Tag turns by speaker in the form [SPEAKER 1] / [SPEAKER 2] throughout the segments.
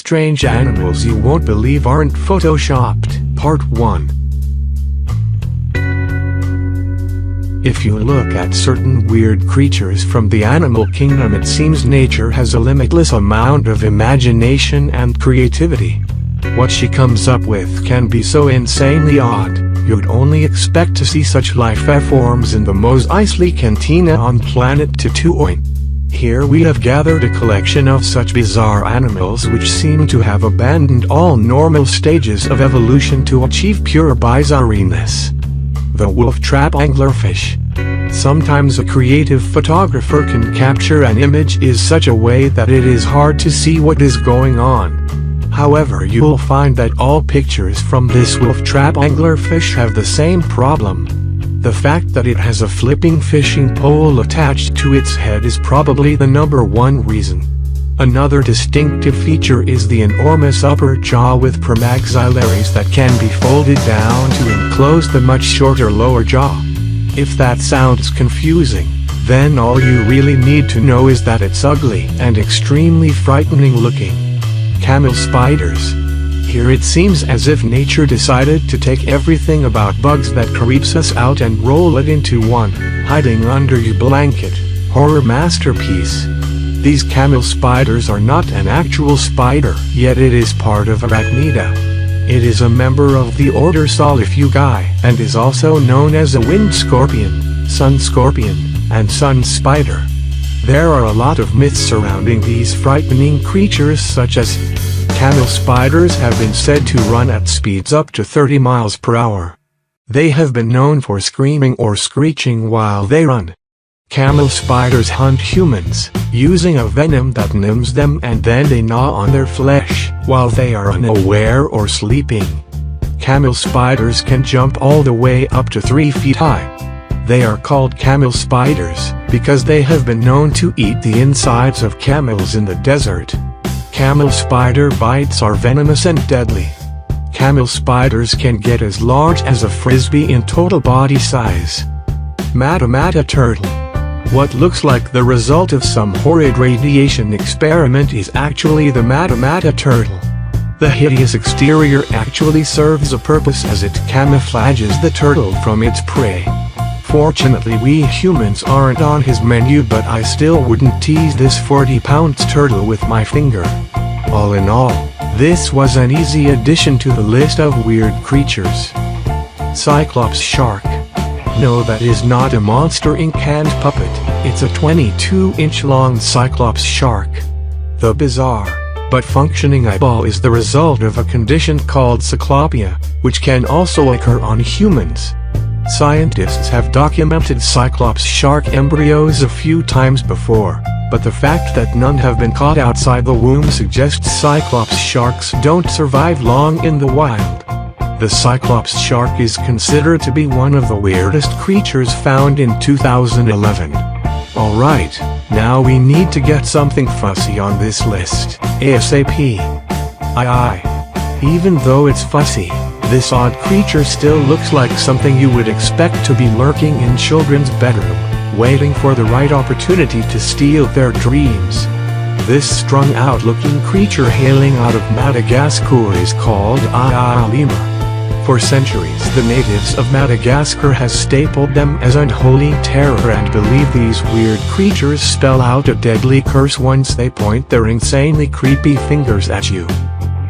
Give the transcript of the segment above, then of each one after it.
[SPEAKER 1] strange animals you won't believe aren't photoshopped. Part 1. If you look at certain weird creatures from the animal kingdom, it seems nature has a limitless amount of imagination and creativity. What she comes up with can be so insanely odd, you'd only expect to see such life forms in the Mos Eisley Cantina on planet Tatooine. Here we have gathered a collection of such bizarre animals which seem to have abandoned all normal stages of evolution to achieve pure bizarreness. The wolf trap anglerfish. Sometimes a creative photographer can capture an image in such a way that it is hard to see what is going on. However, you'll find that all pictures from this wolf trap anglerfish have the same problem. The fact that it has a flipping fishing pole attached to its head is probably the #1 reason. Another distinctive feature is the enormous upper jaw with premaxillars that can be folded down to enclose the much shorter lower jaw. If that sounds confusing, then all you really need to know is that it's ugly and extremely frightening looking. Camel spiders. Here it seems as if nature decided to take everything about bugs that creeps us out and roll it into one hiding under your blanket horror masterpiece. These camel spiders are not an actual spider, yet it is part of Arachnida. It is a member of the order Solifugae and is also known as a wind scorpion, sun scorpion, and sun spider. There are a lot of myths surrounding these frightening creatures, such as camel spiders have been said to run at speeds up to 30 miles per hour. They have been known for screaming or screeching while they run. Camel spiders hunt humans, using a venom that numbs them, and then they gnaw on their flesh while they are unaware or sleeping. Camel spiders can jump all the way up to 3 feet high. They are called camel spiders because they have been known to eat the insides of camels in the desert. Camel spider bites are venomous and deadly. Camel spiders can get as large as a frisbee in total body size. Matamata turtle. What looks like the result of some horrid radiation experiment is actually the Matamata turtle. The hideous exterior actually serves a purpose as it camouflages the turtle from its prey. Fortunately, we humans aren't on his menu, but I still wouldn't tease this 40-pound turtle with my finger. All in all, this was an easy addition to the list of weird creatures. Cyclops shark. No, that is not a Monster Inc. canned puppet, it's a 22-inch long Cyclops shark. The bizarre, but functioning eyeball is the result of a condition called cyclopia, which can also occur on humans. Scientists have documented Cyclops shark embryos a few times before, but the fact that none have been caught outside the womb suggests Cyclops sharks don't survive long in the wild. The Cyclops shark is considered to be one of the weirdest creatures found in 2011. Alright, now we need to get something fussy on this list, ASAP. Even though it's fussy, this odd creature still looks like something you would expect to be lurking in children's bedroom, waiting for the right opportunity to steal their dreams. This strung-out looking creature hailing out of Madagascar is called Lemur. For centuries, the natives of Madagascar has stapled them as unholy terror and believe these weird creatures spell out a deadly curse once they point their insanely creepy fingers at you.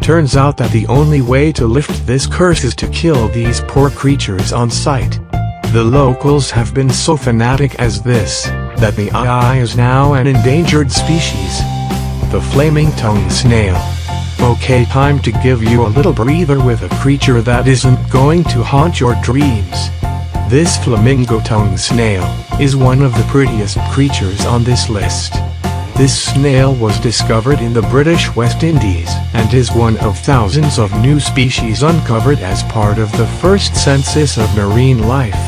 [SPEAKER 1] Turns out that the only way to lift this curse is to kill these poor creatures on sight. The locals have been so fanatic as this, that the is now an endangered species. The flaming tongue snail. Okay, time to give you a little breather with a creature that isn't going to haunt your dreams. This flamingo tongue snail is one of the prettiest creatures on this list. This snail was discovered in the British West Indies, and is one of thousands of new species uncovered as part of the first census of marine life.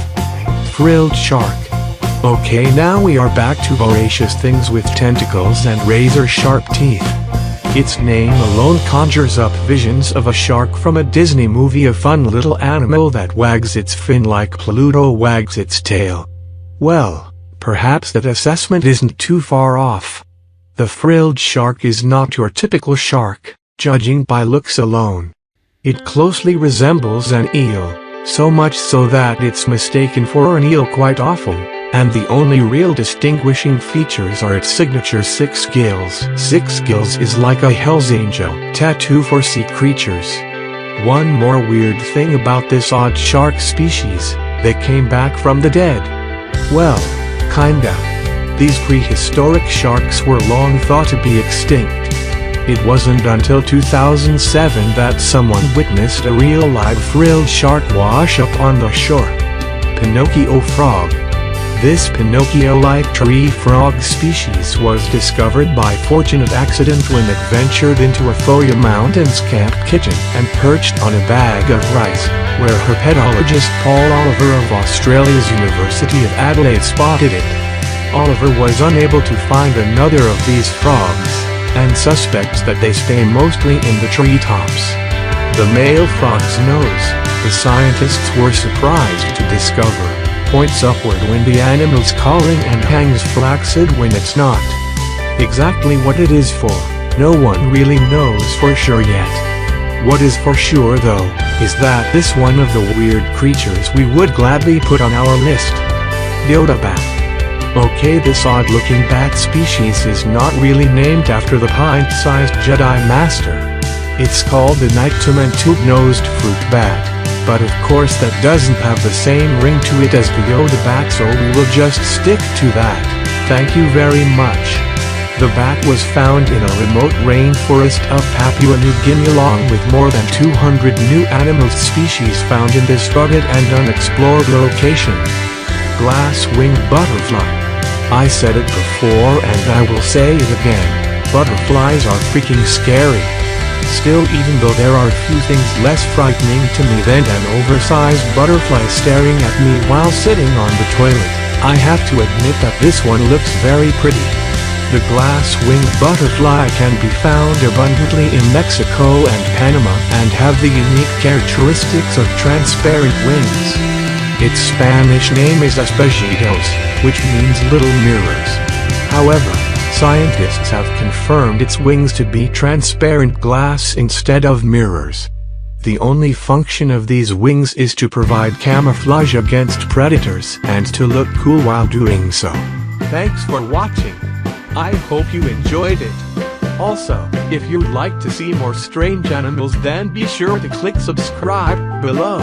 [SPEAKER 1] Frilled shark. Okay, now we are back to voracious things with tentacles and razor-sharp teeth. Its name alone conjures up visions of a shark from a Disney movie, a fun little animal that wags its fin like Pluto wags its tail. Well, perhaps that assessment isn't too far off. The frilled shark is not your typical shark. judging by looks alone. It closely resembles an eel, so much so that it's mistaken for an eel quite often, and the only real distinguishing features are its signature 6 gills. 6 gills is like a Hell's Angel tattoo for sea creatures. One more weird thing about this odd shark species, they came back from the dead. Well, kinda. These prehistoric sharks were long thought to be extinct. It wasn't until 2007 that someone witnessed a real live frilled shark wash up on the shore. Pinocchio frog. This Pinocchio-like tree frog species was discovered by fortunate accident when it ventured into a Thoya Mountains camp kitchen and perched on a bag of rice, where herpetologist Paul Oliver of Australia's University of Adelaide spotted it. Oliver was unable to find another of these frogs, and suspects that they stay mostly in the treetops. The male frog's nose, the scientists were surprised to discover, points upward when the animal's calling and hangs flaccid when it's not. Exactly what it is for, no one really knows for sure yet. What is for sure though, is that this one of the weird creatures we would gladly put on our list. Yoda bat. Okay, this odd-looking bat species is not really named after the pint-sized Jedi Master. It's called the Nyctoman tube-nosed fruit bat, but of course that doesn't have the same ring to it as the Yoda bat, so we will just stick to that. Thank you very much. The bat was found in a remote rainforest of Papua New Guinea along with more than 200 new animal species found in this rugged and unexplored location. Glass-winged butterfly. I said it before and I will say it again, butterflies are freaking scary. Still, even though there are few things less frightening to me than an oversized butterfly staring at me while sitting on the toilet, I have to admit that this one looks very pretty. The glass-winged butterfly can be found abundantly in Mexico and Panama and have the unique characteristics of transparent wings. Its Spanish name is espejitos, which means little mirrors. However, scientists have confirmed its wings to be transparent glass instead of mirrors. The only function of these wings is to provide camouflage against predators and to look cool while doing so. Thanks for watching. I hope you enjoyed it. Also, if you'd like to see more strange animals, then be sure to click subscribe below.